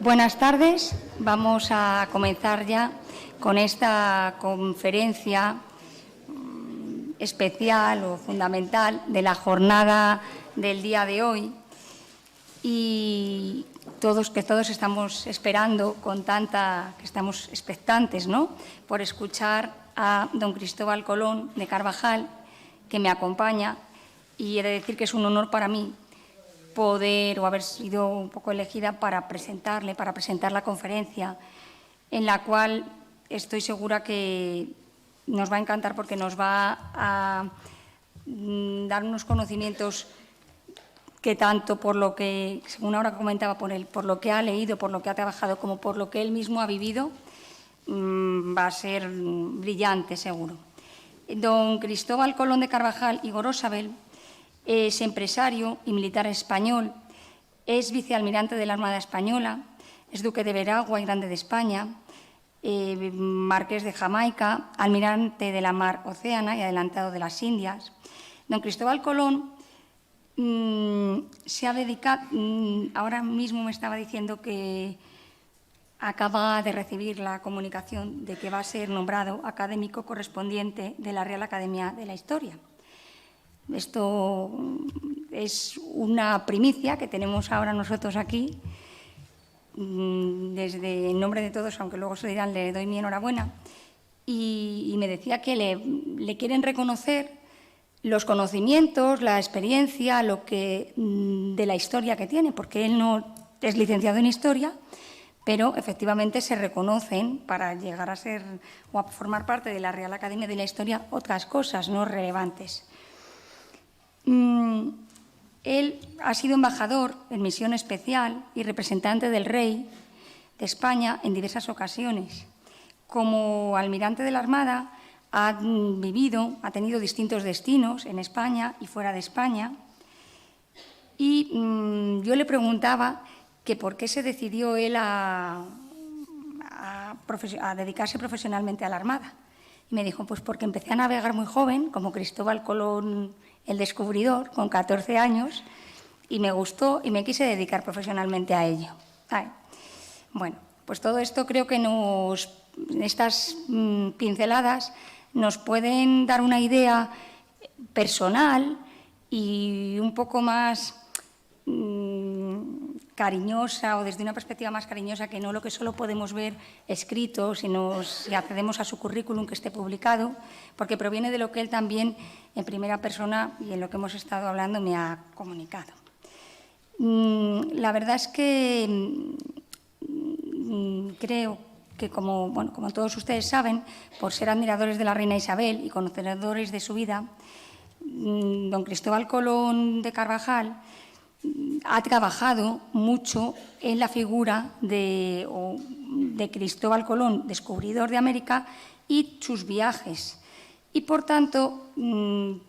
Buenas tardes. Vamos a comenzar ya con esta conferencia especial o fundamental de la jornada del día de hoy y todos estamos esperando que estamos expectantes, ¿no?, por escuchar a don Cristóbal Colón de Carvajal, que me acompaña, y he de decir que es un honor para mí poder o haber sido un poco elegida para presentar la conferencia, en la cual estoy segura que nos va a encantar porque nos va a dar unos conocimientos que tanto por lo que, según ahora comentaba, por lo que ha leído, por lo que ha trabajado, como por lo que él mismo ha vivido, va a ser brillante, seguro. Don Cristóbal Colón de Carvajal y Gorosabel es empresario y militar español, es vicealmirante de la Armada Española, es duque de Veragua y Grande de España, marqués de Jamaica, almirante de la Mar Océana y adelantado de las Indias. Don Cristóbal Colón se ha dedicado, ahora mismo me estaba diciendo que acaba de recibir la comunicación de que va a ser nombrado académico correspondiente de la Real Academia de la Historia. Esto es una primicia que tenemos ahora nosotros aquí. Desde en nombre de todos, aunque luego se dirán, le doy mi enhorabuena. Y me decía que le quieren reconocer los conocimientos, la experiencia, de la historia que tiene, porque él no es licenciado en Historia, pero efectivamente se reconocen para llegar a ser o a formar parte de la Real Academia de la Historia otras cosas no relevantes. Él ha sido embajador en misión especial y representante del Rey de España en diversas ocasiones. Como almirante de la Armada ha tenido distintos destinos en España y fuera de España. Y yo le preguntaba que por qué se decidió él a dedicarse profesionalmente a la Armada. Y me dijo, pues porque empecé a navegar muy joven, como Cristóbal Colón el descubridor, con 14 años, y me gustó y me quise dedicar profesionalmente a ello. Bueno, pues todo esto creo que estas pinceladas nos pueden dar una idea personal y un poco más cariñosa, o desde una perspectiva más cariñosa, que no lo que solo podemos ver escrito, sino si accedemos a su currículum que esté publicado, porque proviene de lo que él también en primera persona y en lo que hemos estado hablando me ha comunicado. La verdad es que creo que, como todos ustedes saben, por ser admiradores de la reina Isabel y conocedores de su vida, don Cristóbal Colón de Carvajal ha trabajado mucho en la figura de Cristóbal Colón, descubridor de América, y sus viajes. Y, por tanto,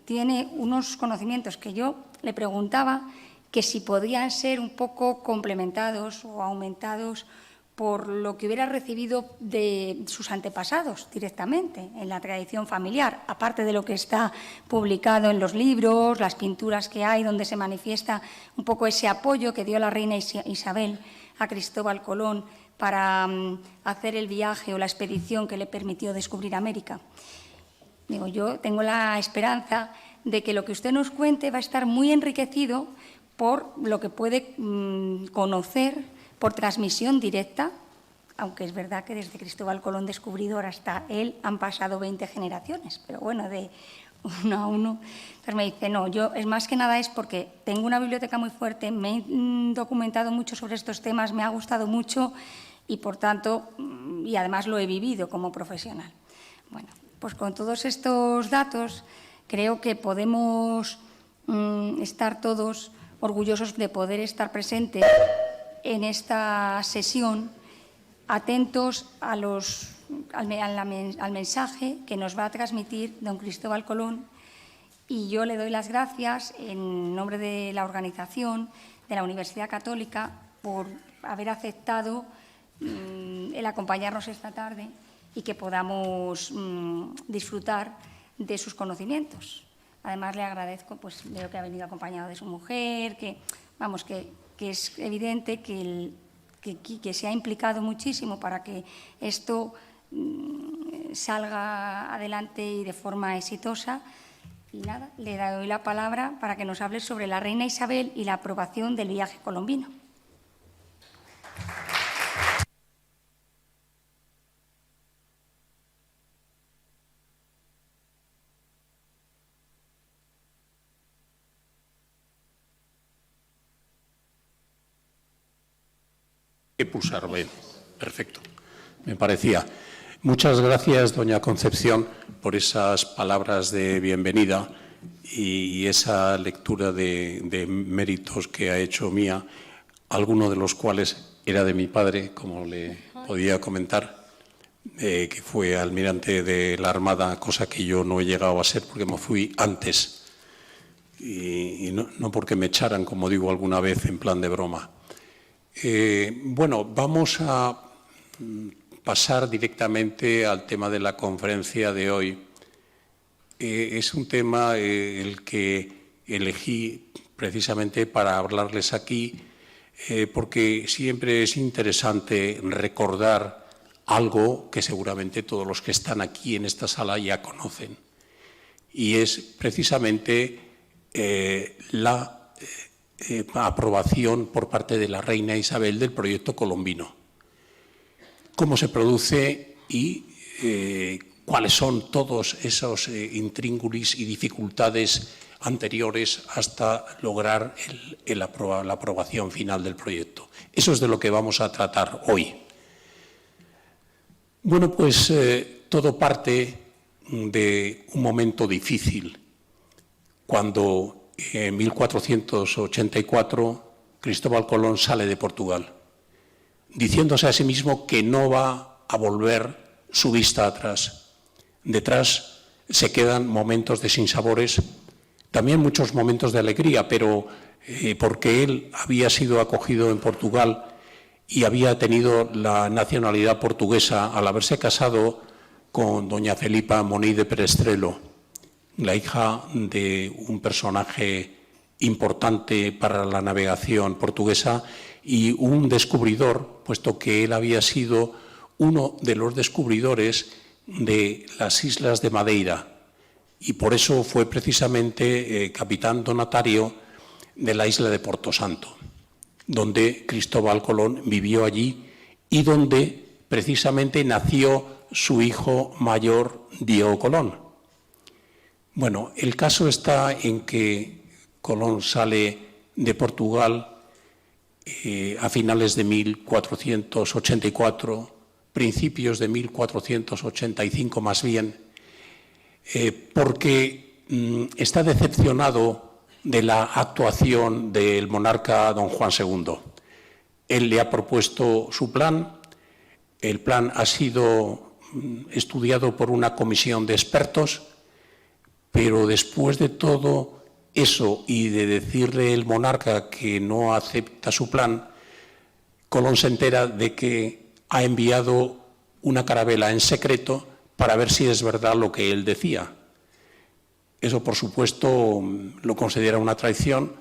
tiene unos conocimientos que yo le preguntaba que si podían ser un poco complementados o aumentados por lo que hubiera recibido de sus antepasados directamente en la tradición familiar, aparte de lo que está publicado en los libros, las pinturas que hay, donde se manifiesta un poco ese apoyo que dio la reina Isabel a Cristóbal Colón para hacer el viaje o la expedición que le permitió descubrir América. Digo, yo tengo la esperanza de que lo que usted nos cuente va a estar muy enriquecido por lo que puede conocer por transmisión directa, aunque es verdad que desde Cristóbal Colón descubridor hasta él han pasado 20 generaciones, pero bueno, de uno a uno. Entonces me dice, no, yo es más que nada es porque tengo una biblioteca muy fuerte, me he documentado mucho sobre estos temas, me ha gustado mucho y, por tanto, y además lo he vivido como profesional. Bueno, pues con todos estos datos creo que podemos estar todos orgullosos de poder estar presentes en esta sesión, atentos al mensaje que nos va a transmitir don Cristóbal Colón, y yo le doy las gracias en nombre de la organización de la Universidad Católica por haber aceptado el acompañarnos esta tarde y que podamos disfrutar de sus conocimientos. Además, le agradezco, pues veo que ha venido acompañado de su mujer, que es evidente que que se ha implicado muchísimo para que esto salga adelante y de forma exitosa. Y nada, le doy la palabra para que nos hable sobre la reina Isabel y la aprobación del viaje colombino. Que pulsar, bien, perfecto, me parecía. Muchas gracias, doña Concepción, por esas palabras de bienvenida y esa lectura de méritos que ha hecho mía, alguno de los cuales era de mi padre, como le podía comentar, que fue almirante de la Armada, cosa que yo no he llegado a ser porque me fui antes, y no porque me echaran, como digo alguna vez, en plan de broma. Bueno, vamos a pasar directamente al tema de la conferencia de hoy. Es un tema el que elegí precisamente para hablarles aquí, porque siempre es interesante recordar algo que seguramente todos los que están aquí en esta sala ya conocen, y es precisamente la aprobación por parte de la reina Isabel del proyecto colombino. Cómo se produce y cuáles son todos esos intríngulis y dificultades anteriores hasta lograr la aprobación final del proyecto. Eso es de lo que vamos a tratar hoy. Bueno, pues todo parte de un momento difícil, cuando en 1484 Cristóbal Colón sale de Portugal, diciéndose a sí mismo que no va a volver su vista atrás. Detrás se quedan momentos de sinsabores, también muchos momentos de alegría, pero porque él había sido acogido en Portugal y había tenido la nacionalidad portuguesa al haberse casado con doña Felipa Moniz de Perestrelo, la hija de un personaje importante para la navegación portuguesa y un descubridor, puesto que él había sido uno de los descubridores de las islas de Madeira, y por eso fue precisamente capitán donatario de la isla de Porto Santo, donde Cristóbal Colón vivió allí y donde precisamente nació su hijo mayor, Diego Colón. Bueno, el caso está en que Colón sale de Portugal a finales de 1484, principios de 1485 más bien, porque está decepcionado de la actuación del monarca don Juan II. Él le ha propuesto su plan, el plan ha sido estudiado por una comisión de expertos, pero después de todo eso y de decirle el monarca que no acepta su plan, Colón se entera de que ha enviado una carabela en secreto para ver si es verdad lo que él decía. Eso, por supuesto, lo considera una traición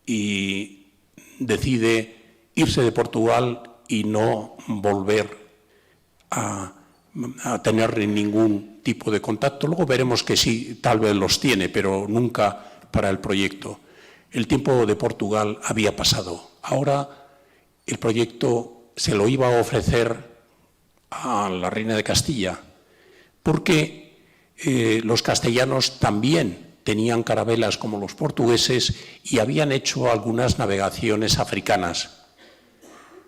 y decide irse de Portugal y no volver a tener ningún tipo de contacto. Luego veremos que sí, tal vez los tiene, pero nunca para el proyecto. El tiempo de Portugal había pasado. Ahora el proyecto se lo iba a ofrecer a la reina de Castilla, porque los castellanos también tenían carabelas como los portugueses y habían hecho algunas navegaciones africanas.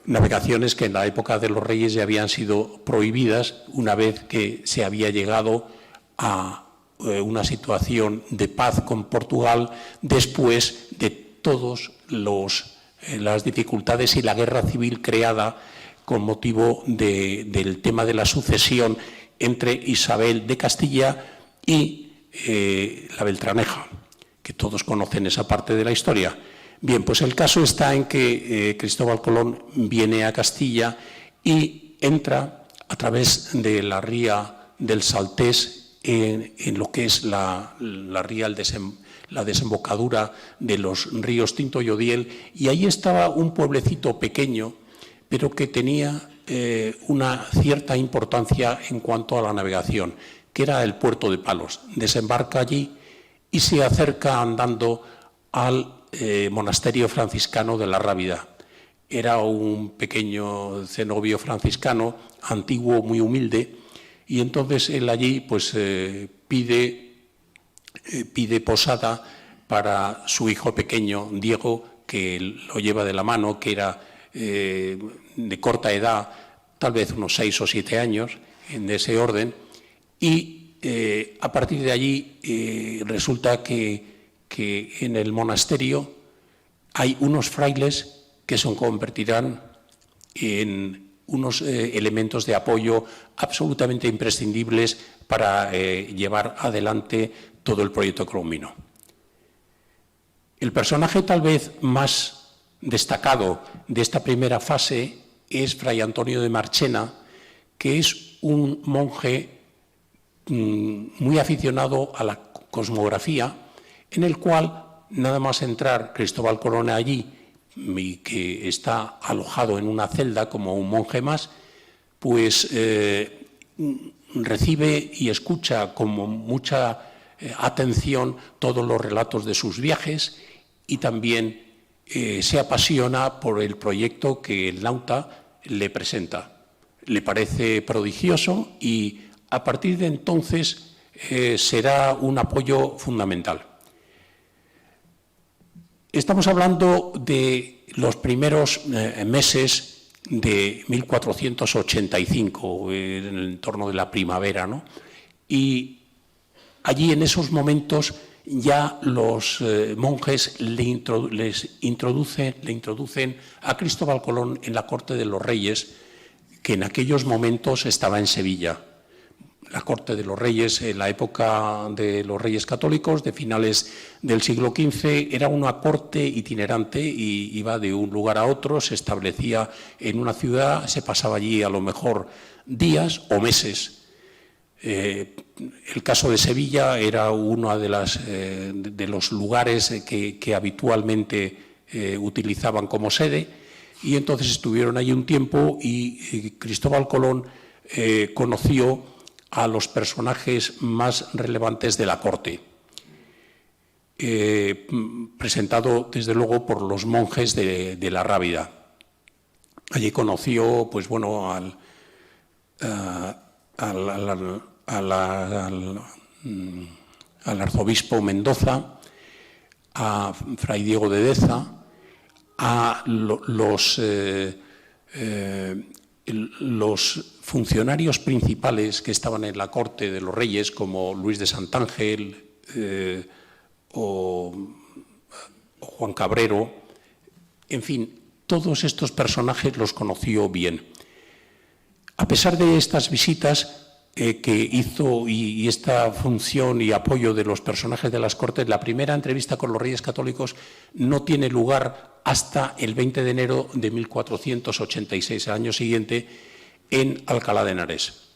Navegaciones que en la época de los reyes ya habían sido prohibidas una vez que se había llegado a una situación de paz con Portugal después de todas las dificultades y la guerra civil creada con motivo del tema de la sucesión entre Isabel de Castilla y la Beltraneja, que todos conocen esa parte de la historia. Bien, pues el caso está en que Cristóbal Colón viene a Castilla y entra a través de la ría del Saltés en lo que es la ría, la desembocadura de los ríos Tinto y Odiel, y ahí estaba un pueblecito pequeño pero que tenía una cierta importancia en cuanto a la navegación, que era el puerto de Palos. Desembarca allí y se acerca andando al monasterio franciscano de la Rábida. Era un pequeño cenobio franciscano, antiguo, muy humilde, y entonces él allí pues, pide posada para su hijo pequeño, Diego, que lo lleva de la mano, que era de corta edad, tal vez unos 6 o 7 años, de ese orden, y a partir de allí resulta que en el monasterio hay unos frailes que se convertirán en unos elementos de apoyo absolutamente imprescindibles para llevar adelante todo el proyecto colombino. El personaje tal vez más destacado de esta primera fase es Fray Antonio de Marchena, que es un monje muy aficionado a la cosmografía, en el cual, nada más entrar Cristóbal Colón allí, y que está alojado en una celda como un monje más, pues recibe y escucha con mucha atención todos los relatos de sus viajes y también se apasiona por el proyecto que el nauta le presenta. Le parece prodigioso y a partir de entonces será un apoyo fundamental. Estamos hablando de los primeros meses de 1485, en el entorno de la primavera, ¿no? Y allí en esos momentos ya los monjes le introducen a Cristóbal Colón en la corte de los reyes, que en aquellos momentos estaba en Sevilla. La corte de los reyes, en la época de los reyes católicos, de finales del siglo XV, era una corte itinerante y iba de un lugar a otro, se establecía en una ciudad, se pasaba allí a lo mejor días o meses. El caso de Sevilla era uno de los lugares que habitualmente utilizaban como sede, y entonces estuvieron allí un tiempo y Cristóbal Colón conoció a los personajes más relevantes de la corte, presentado desde luego por los monjes de la Rábida. Allí conoció pues, bueno, al arzobispo Mendoza, a Fray Diego de Deza, a los funcionarios principales que estaban en la corte de los reyes, como Luis de Santángel o Juan Cabrero, en fin, todos estos personajes los conoció bien. A pesar de estas visitas que hizo y esta función y apoyo de los personajes de las cortes, la primera entrevista con los reyes católicos no tiene lugar hasta el 20 de enero de 1486, el año siguiente, en Alcalá de Henares.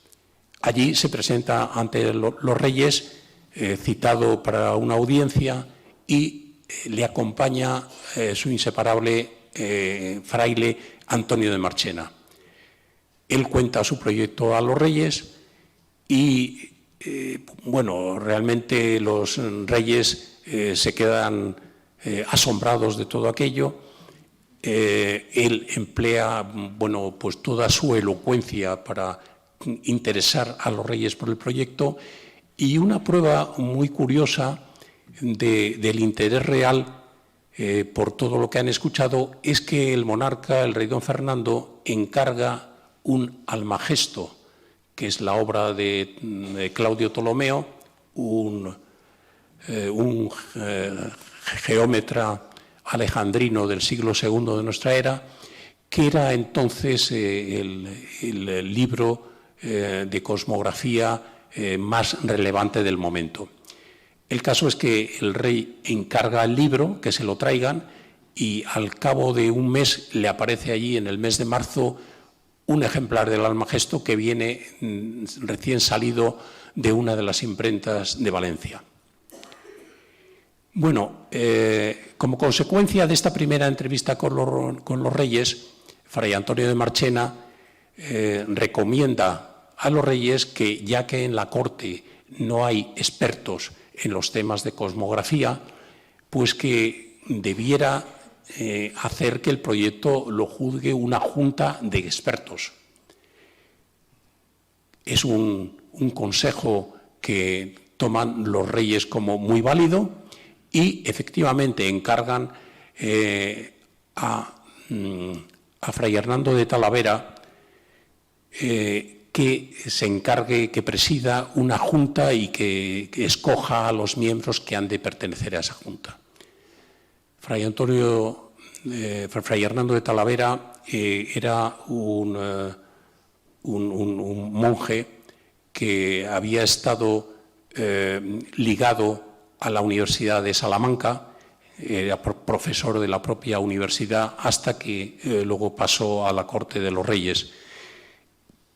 Allí se presenta ante los reyes, citado para una audiencia, y le acompaña su inseparable fraile Antonio de Marchena. Él cuenta su proyecto a los reyes y, bueno, realmente los reyes se quedan asombrados de todo aquello. Él emplea, bueno, pues toda su elocuencia para interesar a los reyes por el proyecto, y una prueba muy curiosa del interés real por todo lo que han escuchado es que el monarca, el rey don Fernando, encarga un Almagesto, que es la obra de Claudio Ptolomeo, un geómetra alejandrino del siglo II de nuestra era, que era entonces el libro de cosmografía más relevante del momento. El caso es que el rey encarga el libro, que se lo traigan, y al cabo de un mes le aparece allí, en el mes de marzo, un ejemplar del Almagesto que viene recién salido de una de las imprentas de Valencia. Bueno, como consecuencia de esta primera entrevista con los reyes, Fray Antonio de Marchena recomienda a los reyes que, ya que en la corte no hay expertos en los temas de cosmografía, pues que debiera hacer que el proyecto lo juzgue una junta de expertos. Es un consejo que toman los reyes como muy válido y efectivamente encargan a Fray Hernando de Talavera que se encargue, que presida una junta y que escoja a los miembros que han de pertenecer a esa junta. Fray Hernando de Talavera era un monje que había estado ligado a la Universidad de Salamanca, era profesor de la propia universidad hasta que luego pasó a la corte de los reyes.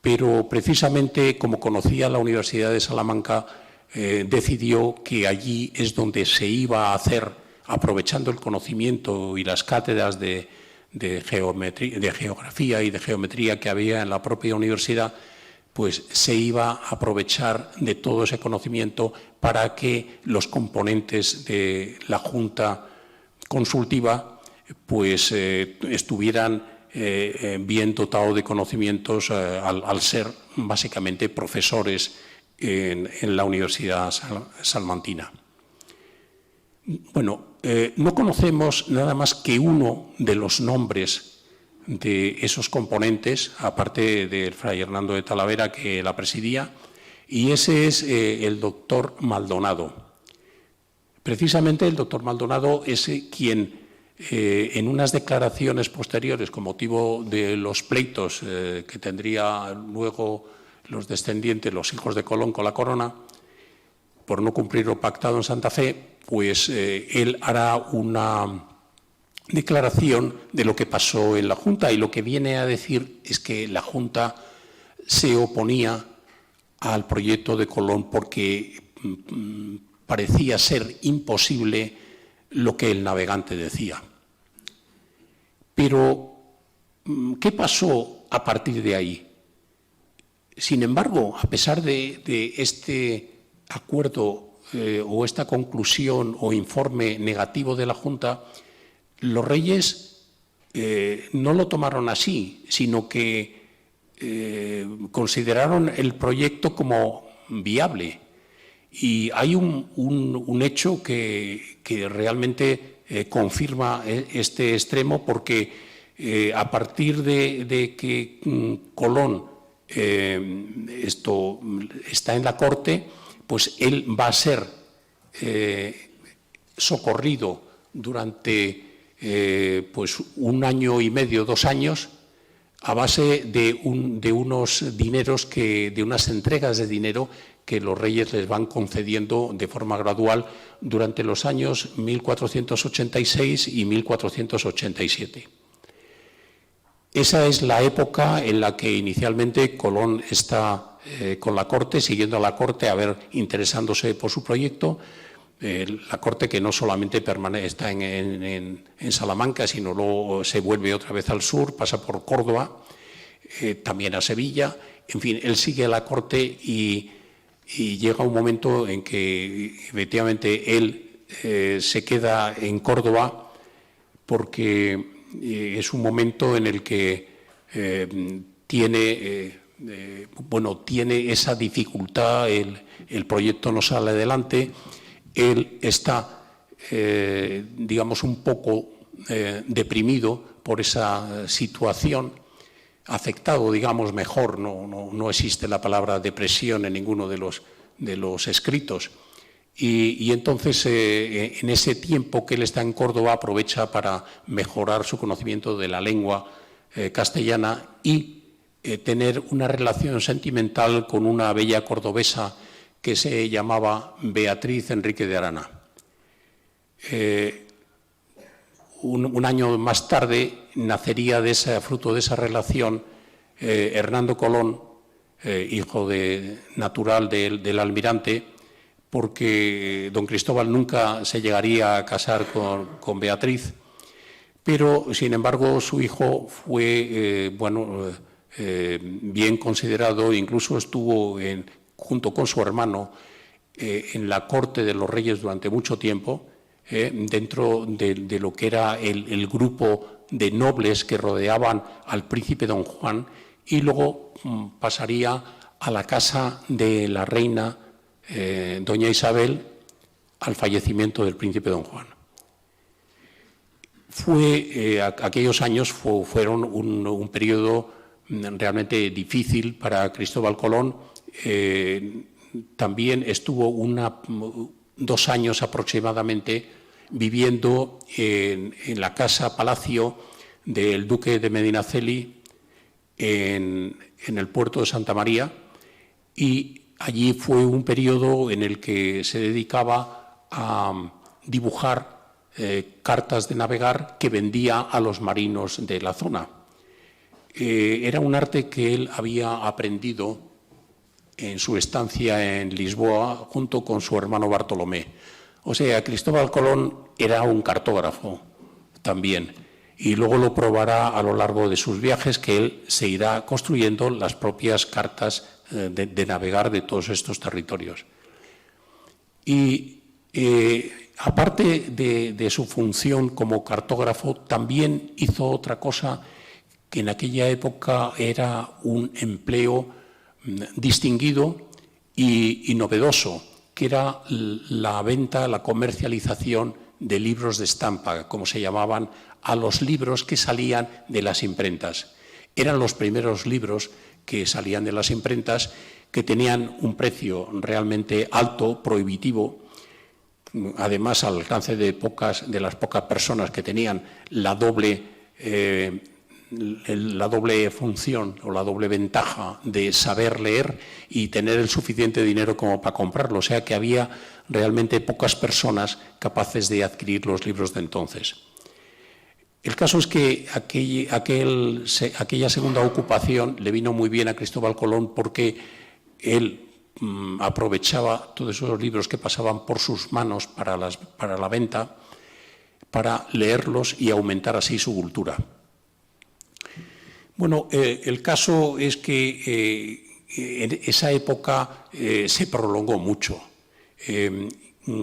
Pero precisamente como conocía la Universidad de Salamanca, decidió que allí es donde se iba a hacer, aprovechando el conocimiento y las cátedras de geografía y de geometría que había en la propia universidad, pues se iba a aprovechar de todo ese conocimiento para que los componentes de la Junta Consultiva pues estuvieran bien dotados de conocimientos al ser básicamente profesores en la Universidad salmantina. Bueno, no conocemos nada más que uno de los nombres de esos componentes, aparte del Fray Hernando de Talavera, que la presidía, y ese es el doctor Maldonado. Precisamente el doctor Maldonado es quien, en unas declaraciones posteriores con motivo de los pleitos que tendría luego los descendientes, los hijos de Colón con la corona, por no cumplir lo pactado en Santa Fe, pues él hará una declaración de lo que pasó en la Junta, y lo que viene a decir es que la Junta se oponía al proyecto de Colón porque parecía ser imposible lo que el navegante decía. Pero, ¿qué pasó a partir de ahí? Sin embargo, a pesar de este acuerdo o esta conclusión o informe negativo de la Junta, los reyes no lo tomaron así, sino que consideraron el proyecto como viable. Y hay un hecho que realmente confirma este extremo, porque a partir de que Colón está en la corte, pues él va a ser socorrido durante pues 1 año y medio, 2 años, a base de unos dineros, de unas entregas de dinero que los reyes les van concediendo de forma gradual durante los años 1486 y 1487. Esa es la época en la que inicialmente Colón está con la corte, siguiendo a la corte, interesándose por su proyecto. La corte que no solamente está en Salamanca, sino luego se vuelve otra vez al sur, pasa por Córdoba, también a Sevilla. En fin, él sigue a la corte y llega un momento en que efectivamente él se queda en Córdoba, porque es un momento en el que tiene esa dificultad, el proyecto no sale adelante. Él está, digamos, un poco deprimido por esa situación, afectado, digamos, mejor, no existe la palabra depresión en ninguno de los escritos. Y entonces, en ese tiempo que él está en Córdoba, aprovecha para mejorar su conocimiento de la lengua castellana y tener una relación sentimental con una bella cordobesa que se llamaba Beatriz Enrique de Arana. Un año más tarde nacería fruto de esa relación Hernando Colón, hijo natural del almirante, porque don Cristóbal nunca se llegaría a casar con Beatriz, pero sin embargo su hijo fue bien considerado, incluso estuvo junto con su hermano en la corte de los reyes durante mucho tiempo, dentro de lo que era el grupo de nobles que rodeaban al príncipe don Juan, y luego pasaría a la casa de la reina doña Isabel al fallecimiento del príncipe don Juan. Aquellos años fueron un periodo realmente difícil para Cristóbal Colón. También estuvo 2 años aproximadamente viviendo en la casa palacio del duque de Medinaceli en el puerto de Santa María, y allí fue un periodo en el que se dedicaba a dibujar cartas de navegar que vendía a los marinos de la zona. Era un arte que él había aprendido en su estancia en Lisboa junto con su hermano Bartolomé. O sea, Cristóbal Colón era un cartógrafo también, y luego lo probará a lo largo de sus viajes, que él se irá construyendo las propias cartas de navegar de todos estos territorios. Y aparte de su función como cartógrafo, también hizo otra cosa que en aquella época era un empleo distinguido y novedoso, que era la venta, la comercialización de libros de estampa, como se llamaban a los libros que salían de las imprentas. Eran los primeros libros que salían de las imprentas, que tenían un precio realmente alto, prohibitivo, además al alcance de las pocas personas que tenían la doble función o la doble ventaja de saber leer y tener el suficiente dinero como para comprarlo. O sea que había realmente pocas personas capaces de adquirir los libros de entonces. El caso es que aquella segunda ocupación le vino muy bien a Cristóbal Colón, porque él aprovechaba todos esos libros que pasaban por sus manos para la venta, para leerlos y aumentar así su cultura. Bueno, el caso es que en esa época se prolongó mucho.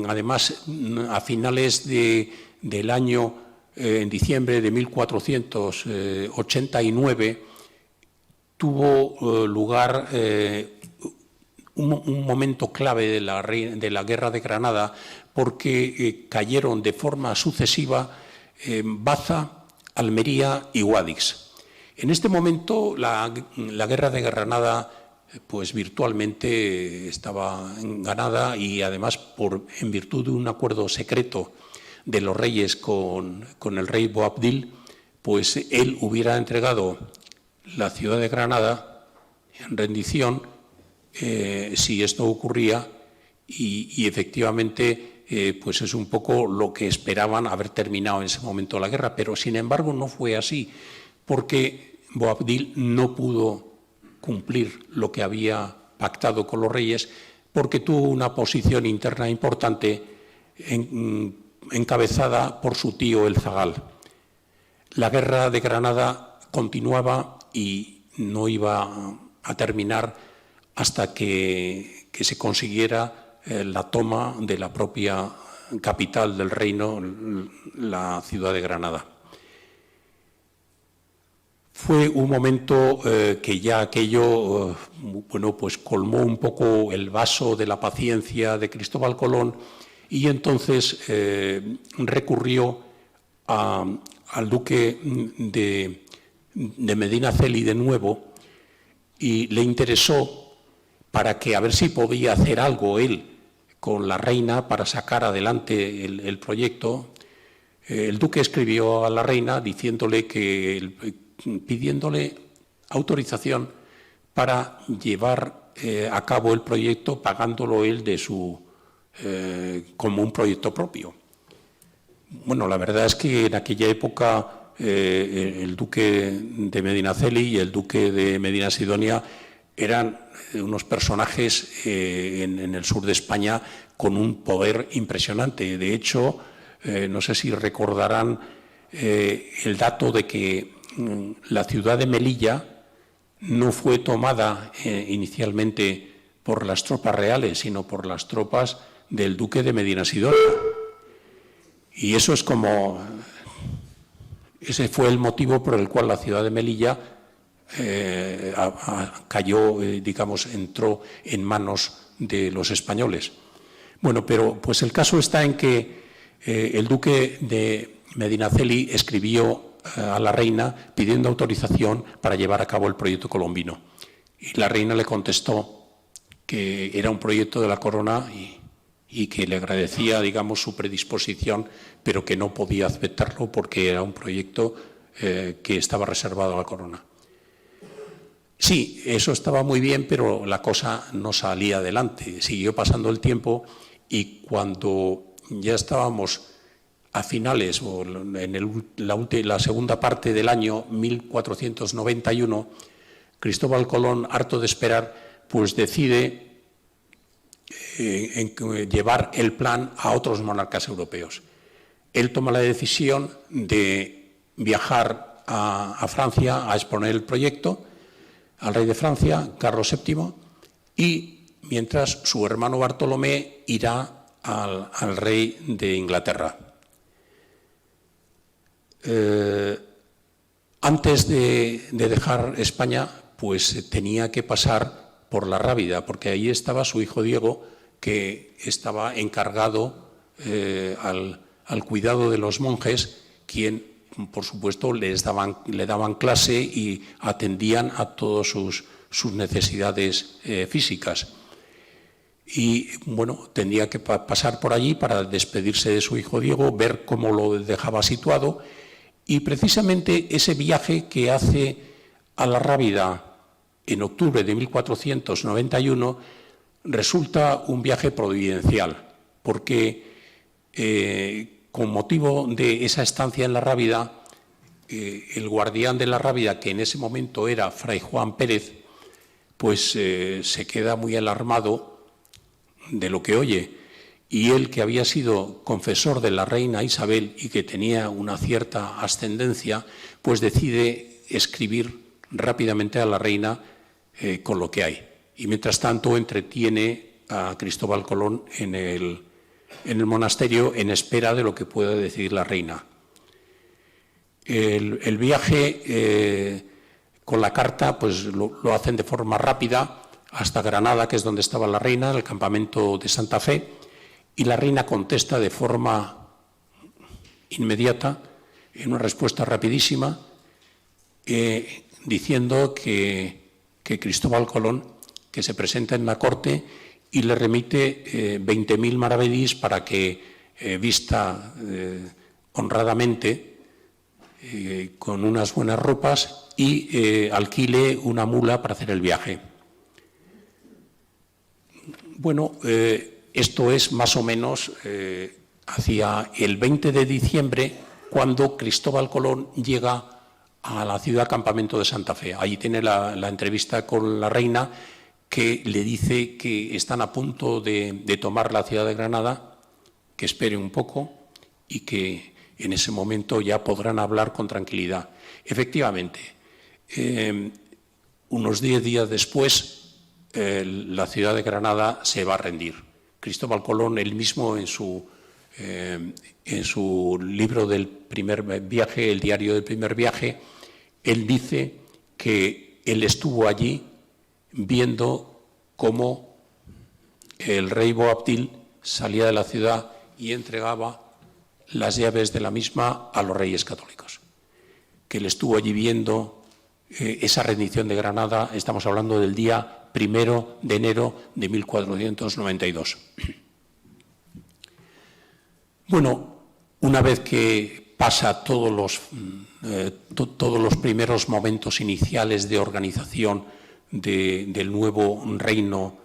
Además, a finales del año, en diciembre de 1489, tuvo lugar un momento clave de la Guerra de Granada, porque cayeron de forma sucesiva Baza, Almería y Guadix. En este momento la Guerra de Granada pues virtualmente estaba ganada, y además en virtud de un acuerdo secreto de los reyes con el rey Boabdil, pues él hubiera entregado la ciudad de Granada en rendición si esto ocurría, y efectivamente pues es un poco lo que esperaban, haber terminado en ese momento la guerra, pero sin embargo no fue así, porque Boabdil no pudo cumplir lo que había pactado con los reyes, porque tuvo una posición interna importante encabezada por su tío el Zagal. La Guerra de Granada continuaba y no iba a terminar hasta que se consiguiera la toma de la propia capital del reino, la ciudad de Granada. Fue un momento que ya aquello pues colmó un poco el vaso de la paciencia de Cristóbal Colón, y entonces recurrió al duque de Medinaceli de nuevo, y le interesó para que a ver si podía hacer algo él con la reina para sacar adelante el proyecto. El duque escribió a la reina pidiéndole autorización para llevar a cabo el proyecto, pagándolo él como un proyecto propio. Bueno, la verdad es que en aquella época el duque de Medinaceli y el duque de Medina Sidonia eran unos personajes en el sur de España con un poder impresionante. De hecho, no sé si recordarán el dato de que la ciudad de Melilla no fue tomada inicialmente por las tropas reales, sino por las tropas del duque de Medinasidonia. Y eso es como... Ese fue el motivo por el cual la ciudad de Melilla cayó, digamos, entró en manos de los españoles. Bueno, pero pues el caso está en que el duque de Medinaceli escribió a la reina pidiendo autorización para llevar a cabo el proyecto colombino. Y la reina le contestó que era un proyecto de la corona y que le agradecía, digamos, su predisposición, pero que no podía aceptarlo porque era un proyecto que estaba reservado a la corona. Sí, eso estaba muy bien, pero la cosa no salía adelante. Siguió pasando el tiempo y cuando ya estábamos a finales, o en la segunda parte del año 1491, Cristóbal Colón, harto de esperar, pues decide llevar el plan a otros monarcas europeos. Él toma la decisión de viajar a Francia a exponer el proyecto al rey de Francia, Carlos VII, y mientras su hermano Bartolomé irá al rey de Inglaterra. Antes de dejar España, pues tenía que pasar por la Rábida, porque ahí estaba su hijo Diego, que estaba encargado al cuidado de los monjes, quien, por supuesto, le daban clase y atendían a todas sus necesidades físicas. Y, bueno, tendría que pasar por allí para despedirse de su hijo Diego, ver cómo lo dejaba situado. Y precisamente ese viaje que hace a la Rábida en octubre de 1491 resulta un viaje providencial, porque con motivo de esa estancia en la Rábida, el guardián de la Rábida, que en ese momento era Fray Juan Pérez, pues se queda muy alarmado de lo que oye. Y él, que había sido confesor de la reina Isabel y que tenía una cierta ascendencia, pues decide escribir rápidamente a la reina con lo que hay. Y mientras tanto entretiene a Cristóbal Colón en el monasterio en espera de lo que pueda decidir la reina. El viaje con la carta pues lo hacen de forma rápida hasta Granada, que es donde estaba la reina, el campamento de Santa Fe, y la reina contesta de forma inmediata, en una respuesta rapidísima, diciendo que Cristóbal Colón, que se presenta en la corte y le remite 20.000 maravedís para que vista honradamente con unas buenas ropas y alquile una mula para hacer el viaje. Bueno, esto es más o menos hacia el 20 de diciembre, cuando Cristóbal Colón llega a la ciudad campamento de Santa Fe. Allí tiene la entrevista con la reina, que le dice que están a punto de tomar la ciudad de Granada, que espere un poco y que en ese momento ya podrán hablar con tranquilidad. Efectivamente, unos 10 días después, la ciudad de Granada se va a rendir. Cristóbal Colón, él mismo, en su libro del primer viaje, el diario del primer viaje, él dice que él estuvo allí viendo cómo el rey Boabdil salía de la ciudad y entregaba las llaves de la misma a los reyes católicos. Que él estuvo allí viendo esa rendición de Granada, estamos hablando del día 1 de enero de 1492. Bueno, una vez que pasa todos los primeros momentos iniciales de organización del nuevo reino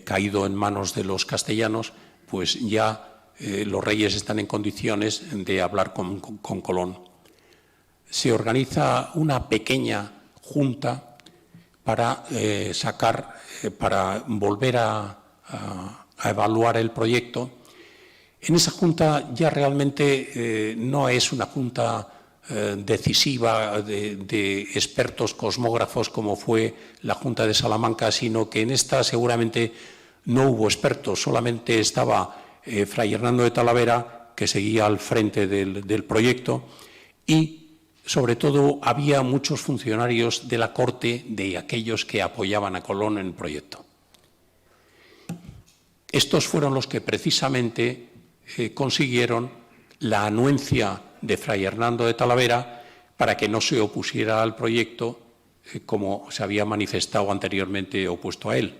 caído en manos de los castellanos, pues ya los reyes están en condiciones de hablar con Colón. Se organiza una pequeña junta para para volver a evaluar el proyecto, En esa junta ya realmente no es una junta decisiva de expertos cosmógrafos como fue la Junta de Salamanca, sino que en esta seguramente no hubo expertos, solamente estaba Fray Hernando de Talavera, que seguía al frente del proyecto, y sobre todo había muchos funcionarios de la corte de aquellos que apoyaban a Colón en el proyecto. Estos fueron los que precisamente consiguieron la anuencia de Fray Hernando de Talavera para que no se opusiera al proyecto como se había manifestado anteriormente opuesto a él.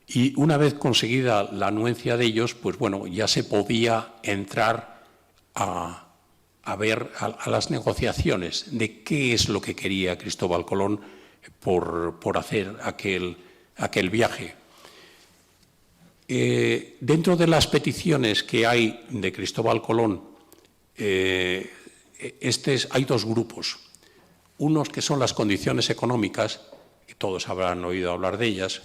Y una vez conseguida la anuencia de ellos, pues bueno, ya se podía entrar a ver a las negociaciones de qué es lo que quería Cristóbal Colón por hacer aquel viaje. Dentro de las peticiones que hay de Cristóbal Colón, hay dos grupos. Unos que son las condiciones económicas, que todos habrán oído hablar de ellas,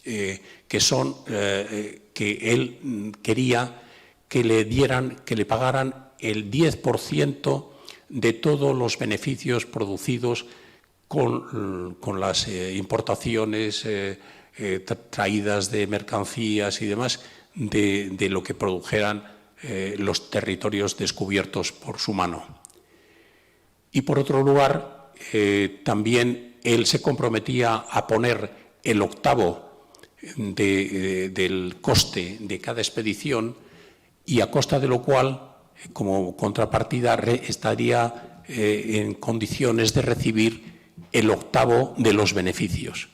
que son que él quería que le pagaran el 10% de todos los beneficios producidos con las importaciones traídas de mercancías y demás de lo que produjeran los territorios descubiertos por su mano. Y por otro lugar, también él se comprometía a poner el octavo del coste de cada expedición y a costa de lo cual, como contrapartida, estaría en condiciones de recibir el octavo de los beneficios.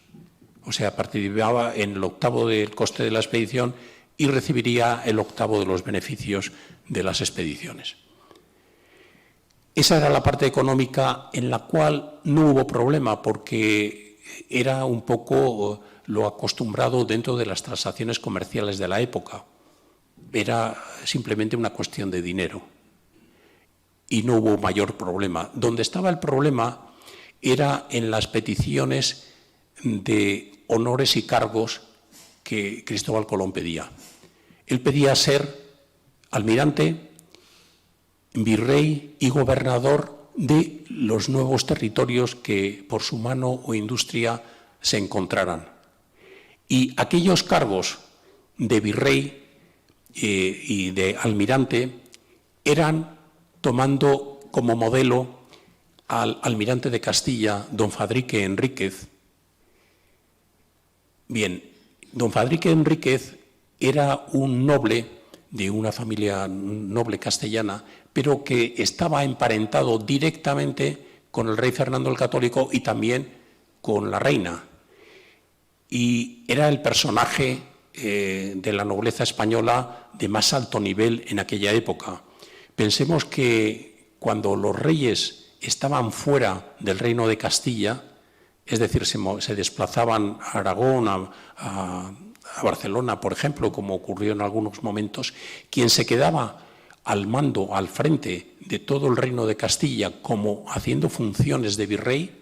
O sea, participaba en el octavo del coste de la expedición y recibiría el octavo de los beneficios de las expediciones. Esa era la parte económica en la cual no hubo problema porque era un poco lo acostumbrado dentro de las transacciones comerciales de la época. Era simplemente una cuestión de dinero y no hubo mayor problema. Donde estaba el problema era en las peticiones de honores y cargos que Cristóbal Colón pedía. Él pedía ser almirante, virrey y gobernador de los nuevos territorios que por su mano o industria se encontraran. Y aquellos cargos de virrey y de almirante eran tomando como modelo al almirante de Castilla, don Fadrique Enríquez. Bien, don Fadrique Enríquez era un noble de una familia noble castellana, pero que estaba emparentado directamente con el rey Fernando el Católico y también con la reina. Y era el personaje de la nobleza española de más alto nivel en aquella época. Pensemos que cuando los reyes estaban fuera del reino de Castilla, es decir, se desplazaban a Aragón, a Barcelona, por ejemplo, como ocurrió en algunos momentos, quien se quedaba al mando, al frente de todo el reino de Castilla, como haciendo funciones de virrey,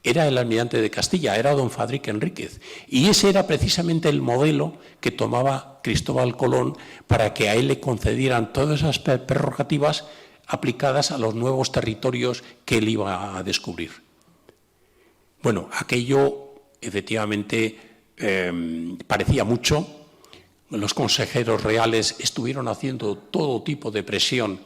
era el almirante de Castilla, era don Fadrique Enríquez. Y ese era precisamente el modelo que tomaba Cristóbal Colón para que a él le concedieran todas esas prerrogativas aplicadas a los nuevos territorios que él iba a descubrir. Bueno, aquello efectivamente parecía mucho. Los consejeros reales estuvieron haciendo todo tipo de presión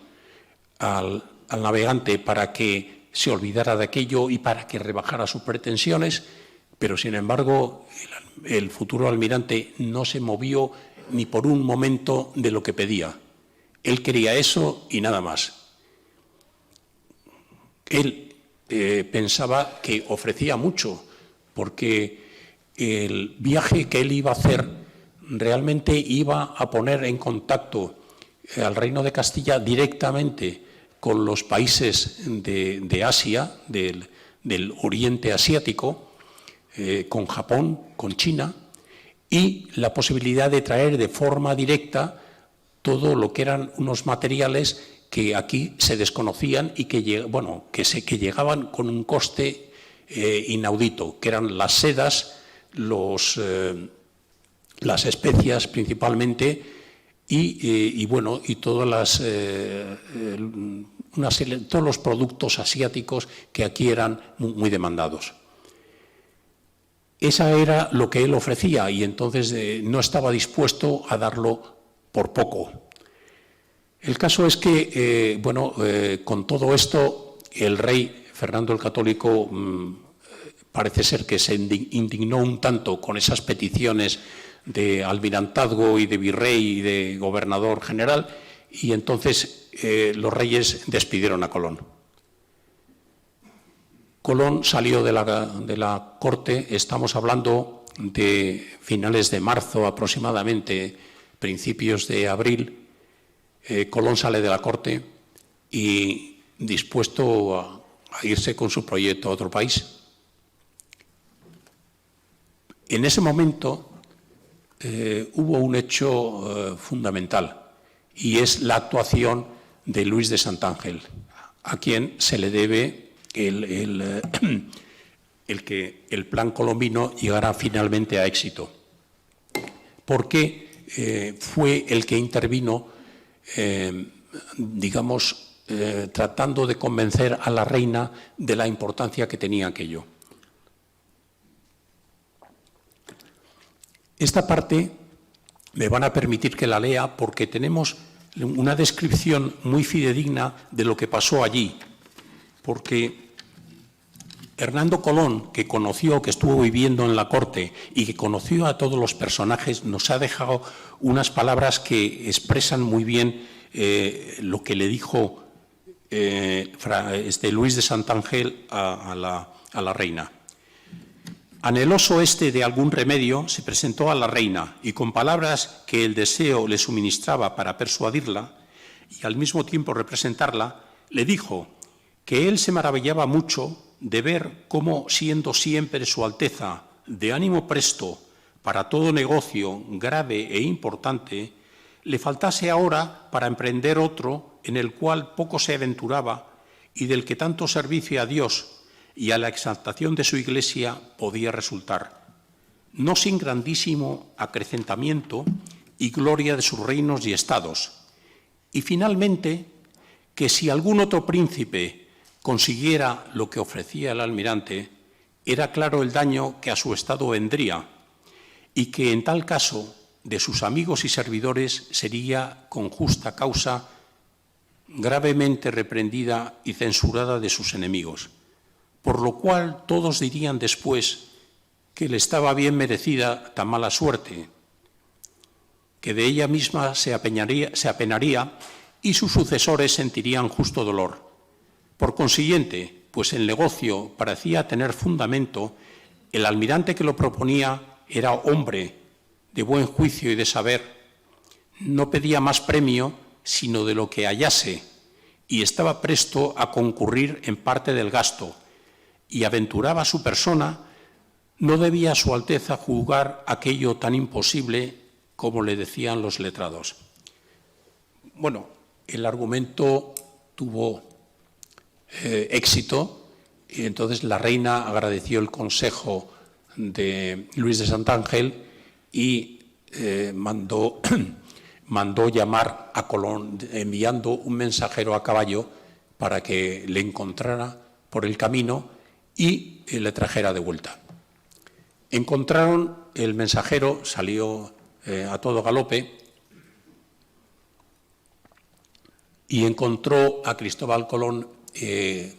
al navegante para que se olvidara de aquello y para que rebajara sus pretensiones, pero sin embargo el futuro almirante no se movió ni por un momento de lo que pedía. Él quería eso y nada más. Él pensaba que ofrecía mucho, porque el viaje que él iba a hacer realmente iba a poner en contacto al Reino de Castilla directamente con los países de Asia, del Oriente Asiático, con Japón, con China, y la posibilidad de traer de forma directa todo lo que eran unos materiales que aquí se desconocían y que llegaban con un coste inaudito, que eran las sedas, las especias principalmente, y todas todos los productos asiáticos que aquí eran muy demandados. Esa era lo que él ofrecía y entonces no estaba dispuesto a darlo por poco. El caso es que, con todo esto, el rey Fernando el Católico parece ser que se indignó un tanto con esas peticiones de almirantazgo y de virrey y de gobernador general, y entonces los reyes despidieron a Colón. Colón salió de la corte, estamos hablando de finales de marzo aproximadamente, principios de abril. Colón sale de la corte y dispuesto a irse con su proyecto a otro país. En ese momento hubo un hecho fundamental, y es la actuación de Luis de Santángel, a quien se le debe el que el plan colombino llegara finalmente a éxito, porque fue el que intervino, tratando de convencer a la reina de la importancia que tenía aquello. Esta parte me van a permitir que la lea porque tenemos una descripción muy fidedigna de lo que pasó allí, porque Hernando Colón, que estuvo viviendo en la corte y que conoció a todos los personajes, nos ha dejado unas palabras que expresan muy bien lo que le dijo Luis de Santángel a la reina. Anheloso de algún remedio, se presentó a la reina y con palabras que el deseo le suministraba para persuadirla y al mismo tiempo representarla, le dijo que él se maravillaba mucho de ver cómo, siendo siempre su Alteza de ánimo presto para todo negocio grave e importante, le faltase ahora para emprender otro en el cual poco se aventuraba y del que tanto servicio a Dios y a la exaltación de su Iglesia podía resultar, no sin grandísimo acrecentamiento y gloria de sus reinos y estados, y finalmente que si algún otro príncipe consiguiera lo que ofrecía el almirante, era claro el daño que a su estado vendría, y que en tal caso de sus amigos y servidores sería con justa causa gravemente reprendida y censurada de sus enemigos, por lo cual todos dirían después que le estaba bien merecida tan mala suerte, que de ella misma se apenaría y sus sucesores sentirían justo dolor. Por consiguiente, pues el negocio parecía tener fundamento, el almirante que lo proponía era hombre de buen juicio y de saber, no pedía más premio sino de lo que hallase, y estaba presto a concurrir en parte del gasto, y aventuraba su persona, no debía su Alteza juzgar aquello tan imposible como le decían los letrados. Bueno, el argumento tuvo éxito y entonces la reina agradeció el consejo de Luis de Santángel y mandó llamar a Colón, enviando un mensajero a caballo para que le encontrara por el camino y le trajera de vuelta. Encontraron, el mensajero salió a todo galope y encontró a Cristóbal Colón en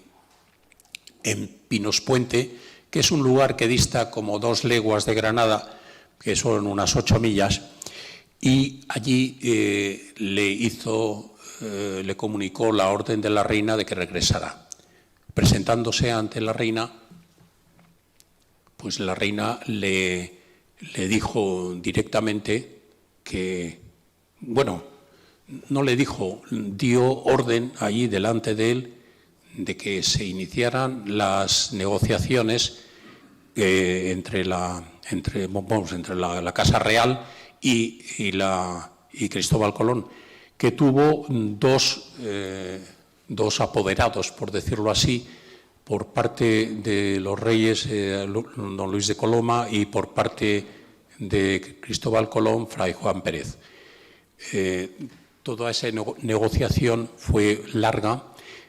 Pinos Puente, que es un lugar que dista como 2 leguas de Granada, que son unas 8 millas, y allí le comunicó la orden de la reina de que regresara. Presentándose ante la reina, pues la reina le dijo directamente que, no le dijo, dio orden allí delante de él de que se iniciaran las negociaciones entre la Casa Real y Cristóbal Colón, que tuvo dos apoderados, por decirlo así, por parte de los reyes don Luis de Coloma y por parte de Cristóbal Colón, fray Juan Pérez. Toda esa negociación fue larga,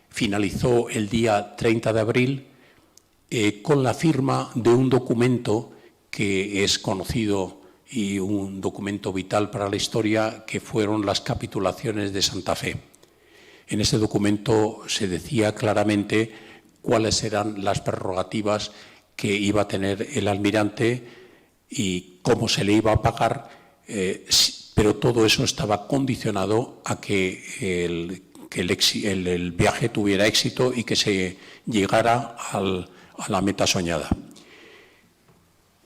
finalizó el día 30 de abril con la firma de un documento que es conocido y un documento vital para la historia, que fueron las capitulaciones de Santa Fe. En ese documento se decía claramente cuáles eran las prerrogativas que iba a tener el almirante y cómo se le iba a pagar, pero todo eso estaba condicionado a que el viaje tuviera éxito y que se llegara a la meta soñada.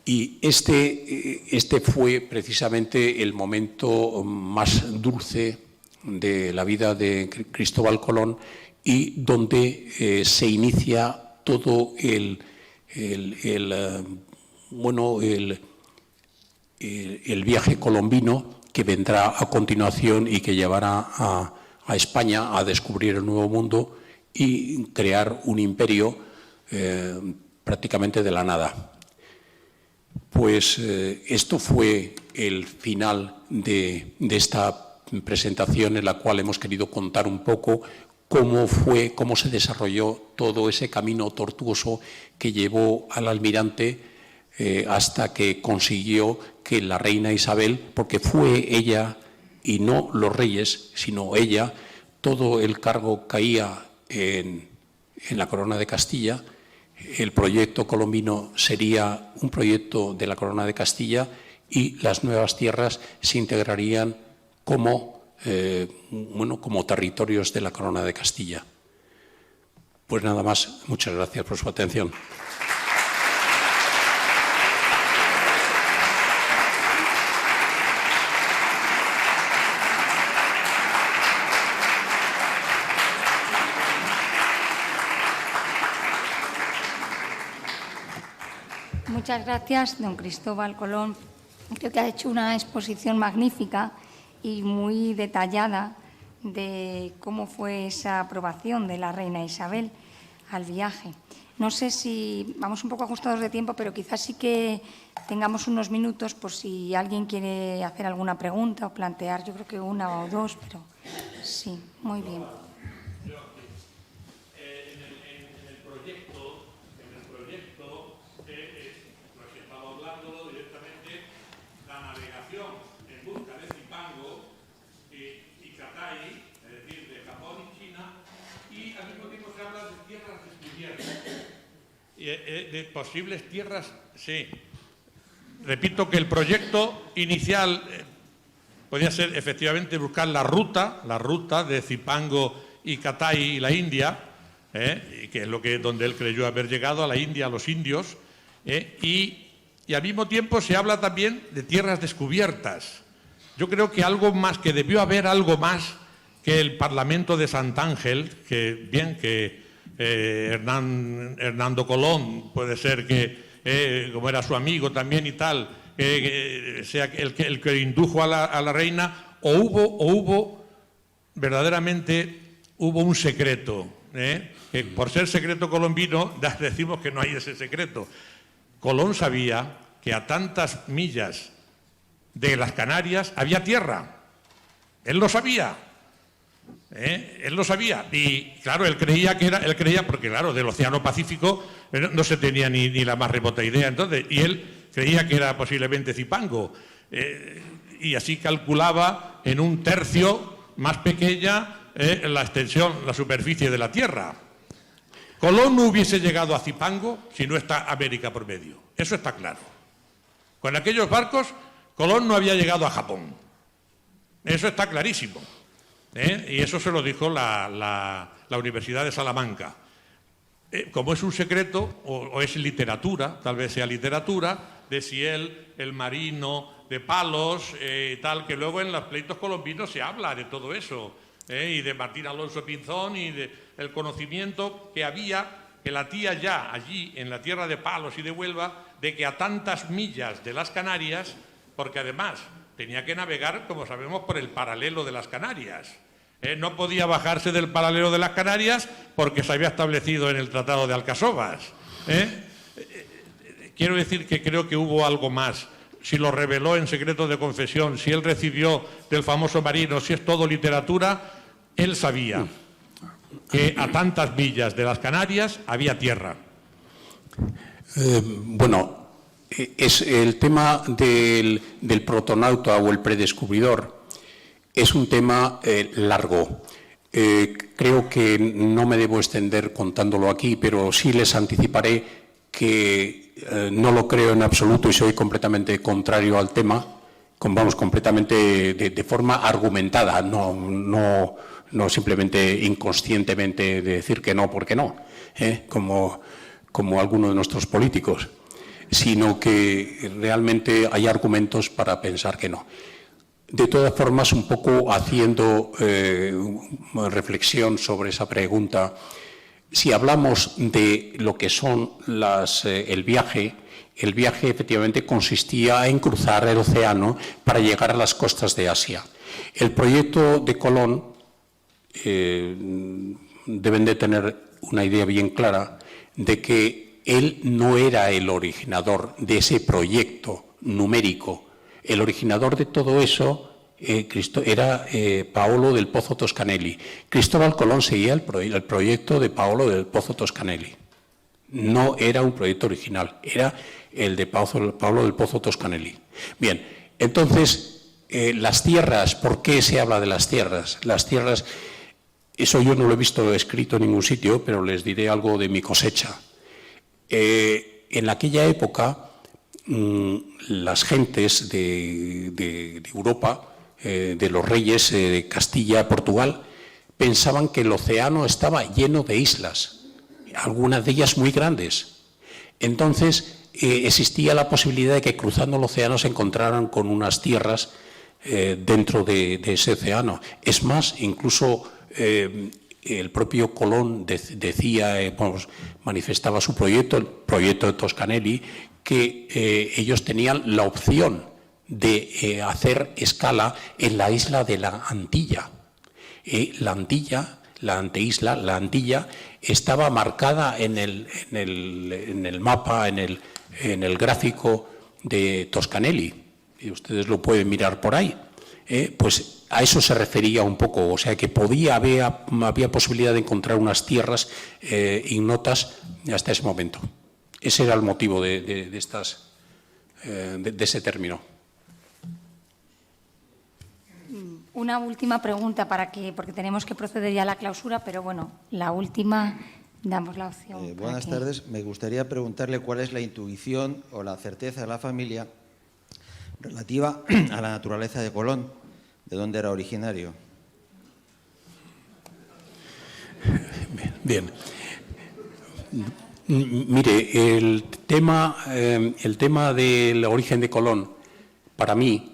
Y este fue precisamente el momento más dulce de la vida de Cristóbal Colón y donde se inicia todo el viaje colombino que vendrá a continuación y que llevará a España a descubrir el Nuevo Mundo y crear un imperio prácticamente de la nada. Pues esto fue el final de esta presentación, en la cual hemos querido contar un poco cómo se desarrolló todo ese camino tortuoso que llevó al almirante hasta que consiguió que la reina Isabel, porque fue ella y no los reyes, sino ella, todo el cargo caía en la corona de Castilla. El proyecto colombino sería un proyecto de la corona de Castilla y las nuevas tierras se integrarían como territorios de la corona de Castilla. Pues nada más, muchas gracias por su atención. Muchas gracias, don Cristóbal Colón. Creo que ha hecho una exposición magnífica y muy detallada de cómo fue esa aprobación de la reina Isabel al viaje. No sé si vamos un poco ajustados de tiempo, pero quizás sí que tengamos unos minutos por si alguien quiere hacer alguna pregunta o plantear, yo creo que una o dos, pero sí, muy bien. De posibles tierras, sí. Repito que el proyecto inicial podía ser efectivamente buscar la ruta de Zipango y Catay y la India, que es donde él creyó haber llegado, a la India, a los indios, y al mismo tiempo se habla también de tierras descubiertas. Yo creo que debió haber algo más que el Parlamento de Santángel, que Hernando Colón, puede ser que, como era su amigo también y tal, sea el que indujo a la reina, o hubo verdaderamente un secreto, que por ser secreto colombino decimos que no hay ese secreto. Colón sabía que a tantas millas de las Canarias había tierra. Él lo sabía. Él lo sabía y claro, él creía porque claro, del Océano Pacífico no se tenía ni la más remota idea entonces, y él creía que era posiblemente Zipango, y así calculaba en un tercio más pequeña la extensión, la superficie de la Tierra. Colón no hubiese llegado a Zipango si no está América por medio, eso está claro. Con aquellos barcos Colón no había llegado a Japón, eso está clarísimo. Y eso se lo dijo la Universidad de Salamanca. Como es un secreto, o es literatura, tal vez sea literatura, de si el marino de Palos, tal, que luego en los pleitos colombinos se habla de todo eso, y de Martín Alonso Pinzón y del conocimiento que había, que latía ya allí en la tierra de Palos y de Huelva, de que a tantas millas de las Canarias, porque además tenía que navegar, como sabemos, por el paralelo de las Canarias. No podía bajarse del paralelo de las Canarias porque se había establecido en el Tratado de Alcasovas. Quiero decir que creo que hubo algo más. si lo reveló en secreto de confesión, si él recibió del famoso marino, si es todo literatura, él sabía que a tantas millas de las Canarias había tierra. Bueno, es el tema del protonauta o el predescubridor es un tema largo. Creo que no me debo extender contándolo aquí, pero sí les anticiparé que no lo creo en absoluto y soy completamente contrario al tema, completamente de forma argumentada, no simplemente inconscientemente de decir que no porque no, como algunos de nuestros políticos, sino que realmente hay argumentos para pensar que no. De todas formas, un poco haciendo reflexión sobre esa pregunta, si hablamos de lo que son el viaje efectivamente consistía en cruzar el océano para llegar a las costas de Asia. El proyecto de Colón deben de tener una idea bien clara de que él no era el originador de ese proyecto numérico. El originador de todo eso era Paolo del Pozo Toscanelli. Cristóbal Colón seguía el proyecto de Paolo del Pozo Toscanelli. No era un proyecto original, era el de Paolo del Pozo Toscanelli. Bien, entonces, las tierras, ¿por qué se habla de las tierras? Las tierras, eso yo no lo he visto escrito en ningún sitio, pero les diré algo de mi cosecha. En aquella época, las gentes de Europa, de los reyes de Castilla, Portugal, pensaban que el océano estaba lleno de islas, algunas de ellas muy grandes. Entonces, existía la posibilidad de que cruzando el océano se encontraran con unas tierras dentro de ese océano. Es más, incluso el propio Colón decía, manifestaba su proyecto, el proyecto de Toscanelli, que ellos tenían la opción de hacer escala en la isla de la Antilla. La Antilla estaba marcada en el mapa, en el gráfico de Toscanelli, y ustedes lo pueden mirar por ahí. Pues a eso se refería un poco, o sea que había posibilidad de encontrar unas tierras ignotas hasta ese momento. Ese era el motivo de ese término. Una última pregunta porque tenemos que proceder ya a la clausura, pero bueno, la última, damos la opción. Buenas tardes. Me gustaría preguntarle cuál es la intuición o la certeza de la familia relativa a la naturaleza de Colón, de dónde era originario. Bien. Mire, el tema del origen de Colón, para mí,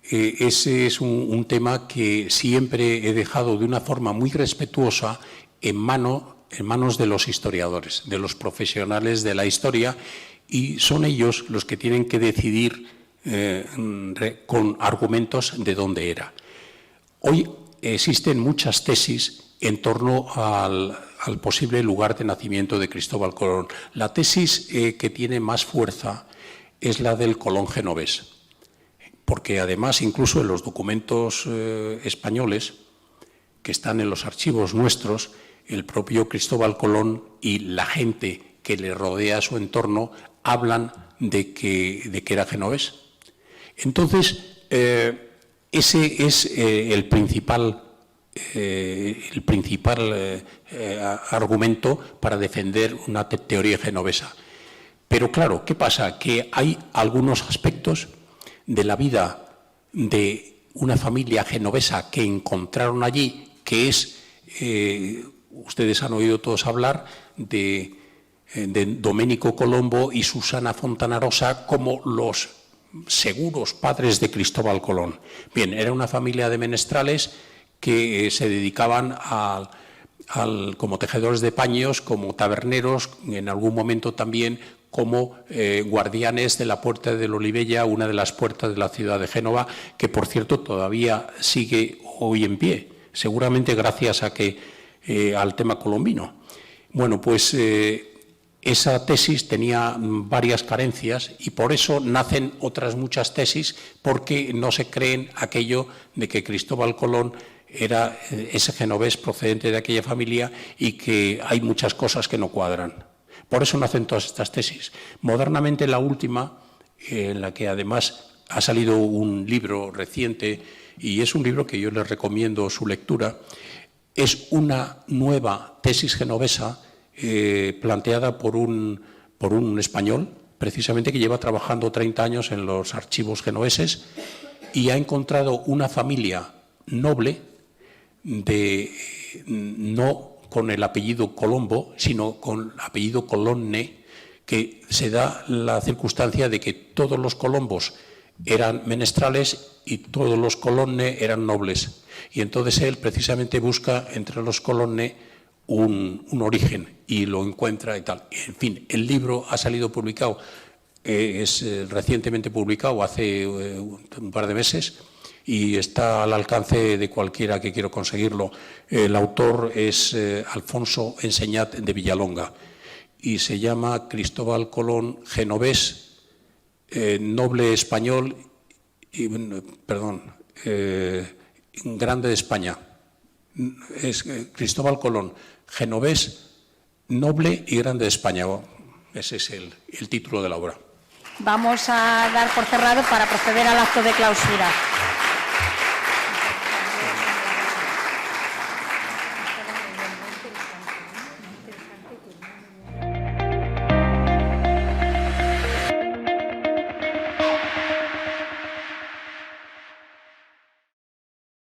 ese es un tema que siempre he dejado de una forma muy respetuosa en manos de los historiadores, de los profesionales de la historia, y son ellos los que tienen que decidir con argumentos de dónde era. Hoy existen muchas tesis en torno al posible lugar de nacimiento de Cristóbal Colón. La tesis que tiene más fuerza es la del Colón genovés, porque además incluso en los documentos españoles que están en los archivos nuestros, el propio Cristóbal Colón y la gente que le rodea a su entorno hablan de que era genovés. Entonces, ese es el principal argumento para defender una teoría genovesa. Pero claro, ¿qué pasa? Que hay algunos aspectos de la vida de una familia genovesa que encontraron allí, que es, ustedes han oído todos hablar de Domenico Colombo y Susana Fontanarosa como los seguros padres de Cristóbal Colón. Bien, era una familia de menestrales que se dedicaban como tejedores de paños, como taberneros, en algún momento también como guardianes de la Puerta del Olivella, una de las puertas de la ciudad de Génova, que por cierto todavía sigue hoy en pie, seguramente gracias al tema colombino. Bueno, pues Esa tesis tenía varias carencias y por eso nacen otras muchas tesis, porque no se creen aquello de que Cristóbal Colón era ese genovés procedente de aquella familia y que hay muchas cosas que no cuadran. Por eso nacen todas estas tesis. Modernamente la última, en la que además ha salido un libro reciente, y es un libro que yo les recomiendo su lectura, es una nueva tesis genovesa planteada por un español, precisamente, que lleva trabajando 30 años en los archivos genoveses y ha encontrado una familia noble, no con el apellido Colombo, sino con el apellido Colonne, que se da la circunstancia de que todos los Colombos eran menestrales y todos los Colonne eran nobles. Y entonces él precisamente busca entre los Colonne un origen y lo encuentra y tal. En fin, el libro ha salido publicado, es recientemente publicado, hace un par de meses, y está al alcance de cualquiera que quiera conseguirlo. El autor es Alfonso Enseñat de Villalonga y se llama Cristóbal Colón genovés, noble español, grande de España. Es Cristóbal Colón, genovés, noble y grande de España. Ese es el título de la obra. Vamos a dar por cerrado para proceder al acto de clausura.